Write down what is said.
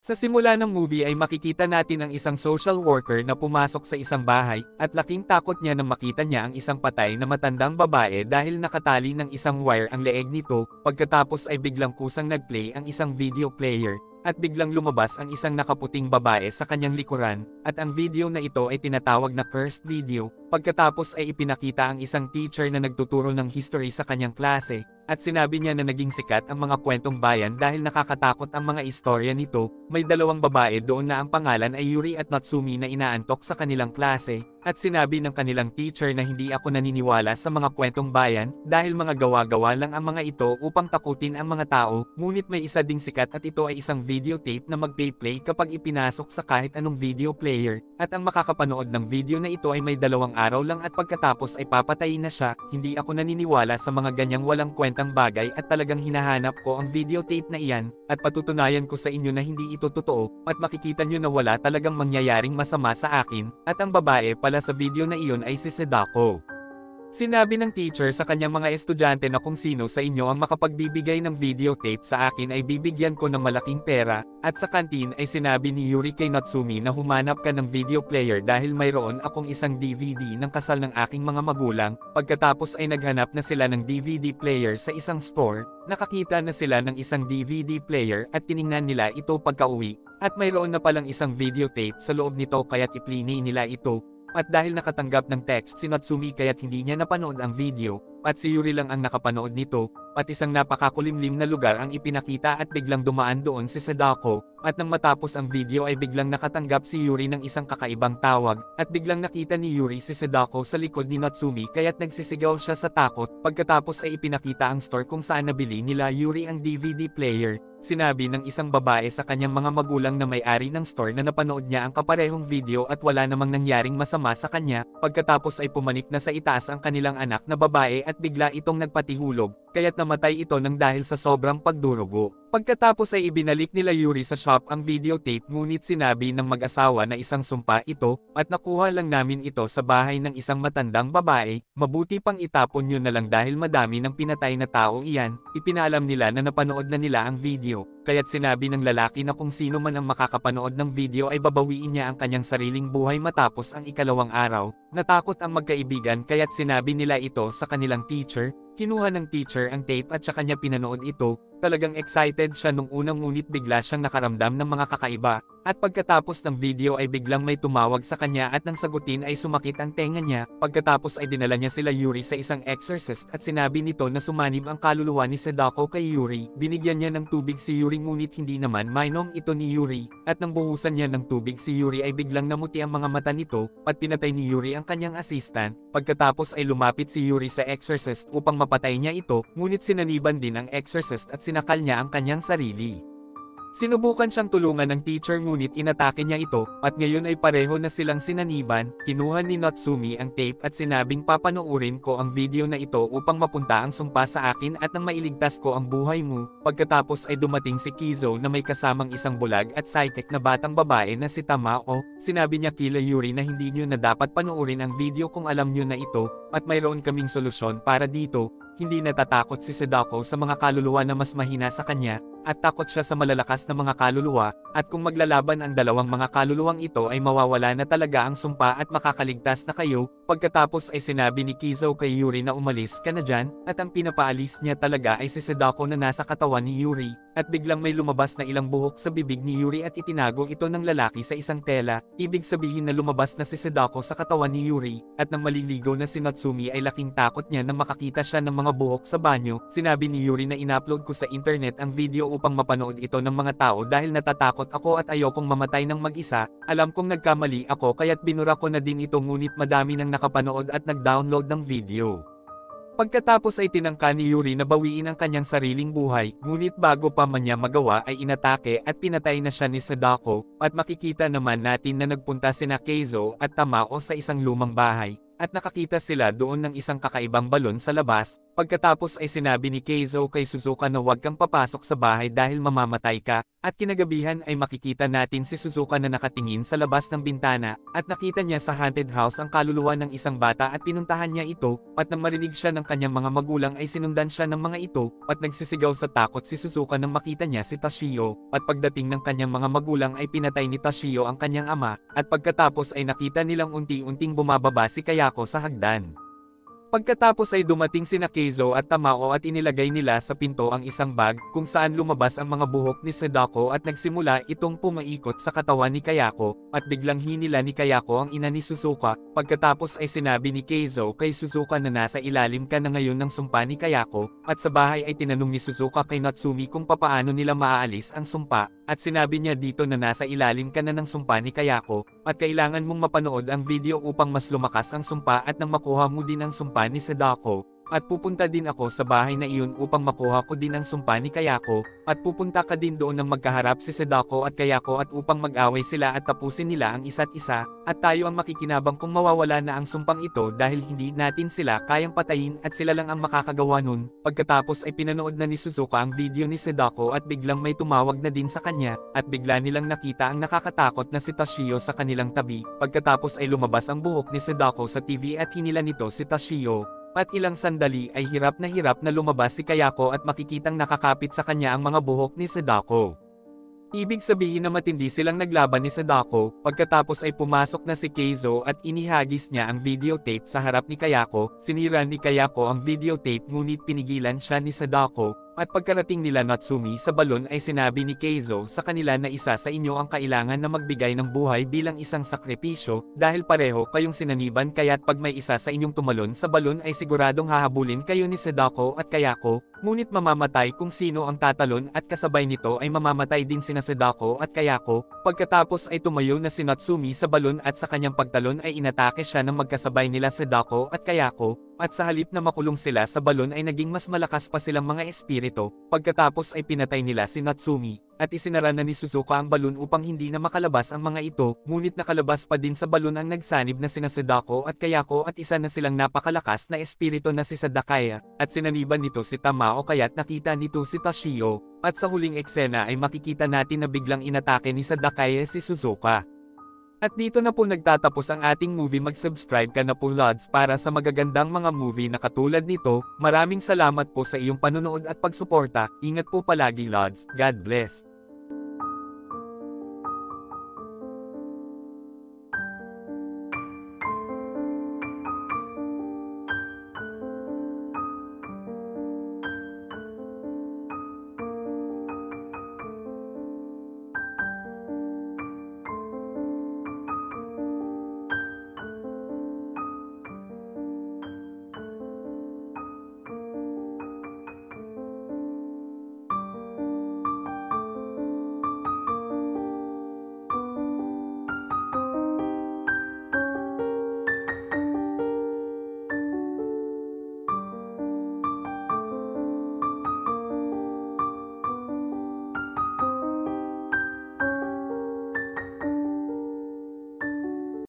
Sa simula ng movie ay makikita natin ang isang social worker na pumasok sa isang bahay, at laking takot niya nang makita niya ang isang patay na matandang babae dahil nakatali ng isang wire ang leeg nito. Pagkatapos ay biglang kusang nagplay ang isang video player, at biglang lumabas ang isang nakaputing babae sa kanyang likuran, at ang video na ito ay tinatawag na cursed video. Pagkatapos ay ipinakita ang isang teacher na nagtuturo ng history sa kanyang klase, at sinabi niya na naging sikat ang mga kwentong bayan dahil nakakatakot ang mga istorya nito. May dalawang babae doon na ang pangalan ay Yuri at Natsumi na inaantok sa kanilang klase, at sinabi ng kanilang teacher na hindi ako naniniwala sa mga kwentong bayan dahil mga gawa-gawa lang ang mga ito upang takutin ang mga tao. Ngunit may isa ding sikat at ito ay isang videotape na magpe-play kapag ipinasok sa kahit anong video player, at ang makakapanood ng video na ito ay may 2 araw lang at pagkatapos ay papatayin na siya. Hindi ako naniniwala sa mga ganyang walang kwentang bagay at talagang hinahanap ko ang videotape na iyan, at patutunayan ko sa inyo na hindi ito totoo, at makikita nyo na wala talagang mangyayaring masama sa akin, at ang babae pala sa video na iyon ay si Sadako. Sinabi ng teacher sa kanyang mga estudyante na kung sino sa inyo ang makapagbibigay ng videotape sa akin ay bibigyan ko ng malaking pera, at sa kantin ay sinabi ni Yuri kay Natsumi na humanap ka ng video player dahil mayroon akong isang DVD ng kasal ng aking mga magulang. Pagkatapos ay naghanap na sila ng DVD player sa isang store, nakakita na sila ng isang DVD player at tiningnan nila ito pagka-uwi, at mayroon na palang isang videotape sa loob nito kaya't iplinay nila ito. At dahil nakatanggap ng text si Natsumi kaya't hindi niya napanood ang video, at si Yuri lang ang nakapanood nito, at isang napakakulimlim na lugar ang ipinakita at biglang dumaan doon si Sadako, at nang matapos ang video ay biglang nakatanggap si Yuri ng isang kakaibang tawag, at biglang nakita ni Yuri si Sadako sa likod ni Natsumi kaya't nagsisigaw siya sa takot. Pagkatapos ay ipinakita ang store kung saan nabili nila Yuri ang DVD player. Sinabi ng isang babae sa kanyang mga magulang na may-ari ng store na napanood niya ang kaparehong video at wala namang nangyaring masama sa kanya. Pagkatapos ay pumanik na sa itaas ang kanilang anak na babae at bigla itong nagpatihulog, kaya't namatay ito nang dahil sa sobrang pagdurugo. Pagkatapos ay ibinalik nila Yuri sa shop ang videotape, ngunit sinabi ng mag-asawa na isang sumpa ito, at nakuha lang namin ito sa bahay ng isang matandang babae. Mabuti pang itapon yun na lang dahil madami ng pinatay na taong iyan. Ipinaalam nila na napanood na nila ang video, kaya't sinabi ng lalaki na kung sino man ang makakapanood ng video ay babawiin niya ang kanyang sariling buhay matapos ang ikalawang araw. Natakot ang magkaibigan kaya't sinabi nila ito sa kanilang teacher. Kinuha ng teacher ang tape at sa kanya pinanood ito. Talagang excited siya nung unang ngunit bigla siyang nakaramdam ng mga kakaiba, at pagkatapos ng video ay biglang may tumawag sa kanya at nang sagutin ay sumakit ang tenga niya. Pagkatapos ay dinala niya sila Yuri sa isang exorcist at sinabi nito na sumanib ang kaluluwa ni Sadako kay Yuri. Binigyan niya ng tubig si Yuri ngunit hindi naman mainom ito ni Yuri, at nang buhusan niya ng tubig si Yuri ay biglang namuti ang mga mata nito, at pinatay ni Yuri ang kanyang assistant. Pagkatapos ay lumapit si Yuri sa exorcist upang mapatay niya ito, ngunit sinaniban din ang exorcist at sinakal niya ang kanyang sarili. Sinubukan siyang tulungan ng teacher ngunit inatake niya ito, at ngayon ay pareho na silang sinaniban. Kinuha ni Natsumi ang tape at sinabing papanoorin ko ang video na ito upang mapunta ang sumpa sa akin at nang mailigtas ko ang buhay mo. Pagkatapos ay dumating si Kizo na may kasamang isang bulag at psychic na batang babae na si Tamao. Sinabi niya kila Yuri na hindi niyo na dapat panoorin ang video kung alam niyo na ito, at mayroon kaming solusyon para dito. Hindi natatakot si Sadako sa mga kaluluwa na mas mahina sa kanya, at takot siya sa malalakas na mga kaluluwa, at kung maglalaban ang dalawang mga kaluluwang ito ay mawawala na talaga ang sumpa at makakaligtas na kayo. Pagkatapos ay sinabi ni Kizo kay Yuri na umalis ka na dyan, at ang pinapaalis niya talaga ay si Sadako na nasa katawan ni Yuri, at biglang may lumabas na ilang buhok sa bibig ni Yuri at itinago ito ng lalaki sa isang tela. Ibig sabihin na lumabas na si Sadako sa katawan ni Yuri, at nang maliligaw na si Natsumi ay laking takot niya na makakita siya ng mga buhok sa banyo. Sinabi ni Yuri na in-upload ko sa internet ang video upang mapanood ito ng mga tao dahil natatakot ako at ayokong mamatay ng mag-isa. Alam kong nagkamali ako kaya't binura ko na din ito ngunit madami nang nakapanood at nag-download ng video. Pagkatapos ay tinangka ni Yuri na bawiin ang kanyang sariling buhay, ngunit bago pa man niya magawa ay inatake at pinatay na siya ni Sadako, at makikita naman natin na nagpunta sina Keizo at Tamao sa isang lumang bahay, at nakakita sila doon ng isang kakaibang balon sa labas. Pagkatapos ay sinabi ni Keizo kay Suzuka na huwag kang papasok sa bahay dahil mamamatay ka, at kinagabihan ay makikita natin si Suzuka na nakatingin sa labas ng bintana, at nakita niya sa haunted house ang kaluluwa ng isang bata at pinuntahan niya ito, at nang marinig siya ng kanyang mga magulang ay sinundan siya ng mga ito, at nagsisigaw sa takot si Suzuka nang makita niya si Toshio, at pagdating ng kanyang mga magulang ay pinatay ni Toshio ang kanyang ama, at pagkatapos ay nakita nilang unti-unting bumababa si Kayako sa hagdan. Pagkatapos ay dumating sina Keizo at Tamao at inilagay nila sa pinto ang isang bag kung saan lumabas ang mga buhok ni Sadako at nagsimula itong pumaikot sa katawan ni Kayako, at biglang hinila ni Kayako ang ina ni Suzuka. Pagkatapos ay sinabi ni Keizo kay Suzuka na nasa ilalim ka na ngayon ng sumpa ni Kayako, at sa bahay ay tinanong ni Suzuka kay Natsumi kung papaano nila maaalis ang sumpa, at sinabi niya dito na nasa ilalim ka na ng sumpa ni Kayako, at kailangan mong mapanood ang video upang mas lumakas ang sumpa at nang makuha mo din ang sumpa ni Sadako, at pupunta din ako sa bahay na iyon upang makuha ko din ang sumpa ni Kayako, at pupunta ka din doon nang magkaharap si Sadako at Kayako at upang mag-away sila at tapusin nila ang isa't isa, at tayo ang makikinabang kung mawawala na ang sumpang ito dahil hindi natin sila kayang patayin at sila lang ang makakagawa nun. Pagkatapos ay pinanood na ni Suzuka ang video ni Sadako at biglang may tumawag na din sa kanya, at bigla nilang nakita ang nakakatakot na si Toshio sa kanilang tabi. Pagkatapos ay lumabas ang buhok ni Sadako sa TV at hinila nito si Toshio. At ilang sandali ay hirap na lumabas si Kayako at makikitang nakakapit sa kanya ang mga buhok ni Sadako. Ibig sabihin na matindi silang naglaban ni Sadako. Pagkatapos ay pumasok na si Keizo at inihagis niya ang videotape sa harap ni Kayako. Sinira ni Kayako ang videotape ngunit pinigilan siya ni Sadako. At pagkarating nila Natsumi sa balon ay sinabi ni Keizo sa kanila na isa sa inyo ang kailangan na magbigay ng buhay bilang isang sakripisyo, dahil pareho kayong sinaniban kaya't pag may isa sa inyong tumalon sa balon ay siguradong hahabulin kayo ni Sadako at Kayako, ngunit mamamatay kung sino ang tatalon at kasabay nito ay mamamatay din sina Sadako at Kayako. Pagkatapos ay tumayo na si Natsumi sa balon at sa kanyang pagtalon ay inatake siya ng magkasabay nila Sadako at Kayako. At sa halip na makulong sila sa balon ay naging mas malakas pa silang mga espiritu. Pagkatapos ay pinatay nila si Natsumi, at isinara na ni Suzuka ang balon upang hindi na makalabas ang mga ito, ngunit nakalabas pa din sa balon ang nagsanib na sina Sadako at Kayako at isa na silang napakalakas na espiritu na si Sadakaya, at sinaniban nito si Tamao kaya't nakita nito si Toshio, at sa huling eksena ay makikita natin na biglang inatake ni Sadakaya si Suzuka. At dito na po nagtatapos ang ating movie. Mag-subscribe ka na po Lods para sa magagandang mga movie na katulad nito. Maraming salamat po sa iyong panunood at pagsuporta. Ingat po palagi Lods. God bless.